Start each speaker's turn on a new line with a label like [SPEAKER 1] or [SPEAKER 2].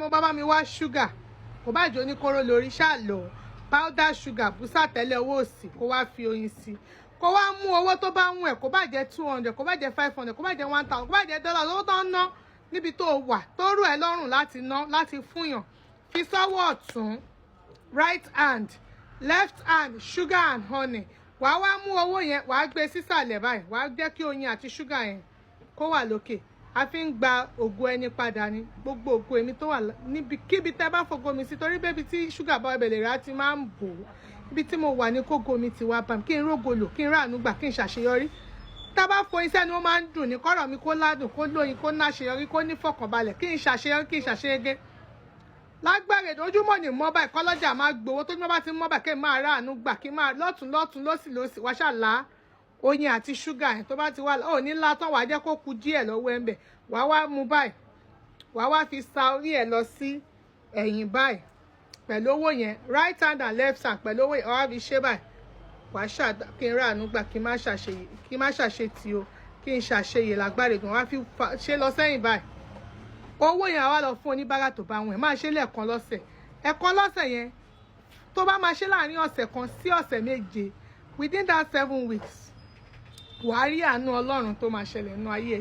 [SPEAKER 1] bá mi wá sugar kò bá jẹ́ oníkóró lórí ṣáà lọ powder sugar bùsà tẹ́lẹ̀ owó òsì kó wá fi oyin sí kó wá mú owó tó bá ń wẹ̀ kó bá jẹ́ 200 kó bá jẹ́ 500 kó bá jẹ́ 1000 kó bá jẹ́ dollars owó tó ń ná níbi tó wà tó rù ẹ́ lọ́rùn láti ná láti fúnyàn fi sọ́wọ́ ọ̀tún right hand left hand sugar and honey wàá wá mú owó yẹn wàá gbé sísàlẹ̀ báyìí wàá jẹ́ kí oyin àti sugar yẹn kó wà lókè a fi ń gba ògo ẹni padà ní gbogbo ògo èmi tó wà níbi kíbi tẹ́ bá fògo mi sí torí bébí tí sugar bá ẹbẹ̀ lè rà ti máa ń bò ibi tí mo wà ní kógo mi ti wá bá mi kí n rógo lò kí n ráàánú gbà kí n ṣàṣeyọrí tá bá fo iṣẹ́ ni ó máa ń dùn ní kọ́rọ̀ mi kó ládùn kó lóyin kó náṣeyọrí kó ní fọkànbalẹ̀ kí n ṣàṣeyọrí kí n ṣàṣeyege lágbára ìdójúmọ́ ní mọ́ báyìí kọ́lọ́jà máa gbowó tó ní wọ́n bá ti mọ́ báyìí kí n máa ráàánú gbà kí n máa lọ́tún lọ́sì wá ṣàlá oyin àti ṣúgà yẹn tó bá ti wà ó ní látàn wàá jẹ́ kó ku díẹ̀ lọ́wọ́ ẹ̀ ń bẹ̀ wàá wá mú báyìí wàá wá fi sa orí ẹ̀ lọ sí ẹ̀yìn báyìí pẹ̀lú owó yẹn right hand and left hand pẹ̀lú owó yẹn wàá fi ṣe báyìí wàá ṣàdá kí n ráàánú gbà kí n má ṣàṣetì o kí n ṣàṣeyè lágbára ìgbọ̀n wàá fi ṣe lọ sẹ́yìn báyìí owó yẹn àwa lọ fún oníbàárà tó bá wọn ẹ̀ máa ṣe lẹ́ẹ̀kan lọ́sẹ̀ yẹn tó bá máa ṣe láàrin ọ̀sẹ̀ kan sí ọ̀sẹ̀ méje within that 7 weeks wàá rí àánú Ọlọ́run tó máa ṣẹlẹ̀ nínú ayé ẹ̀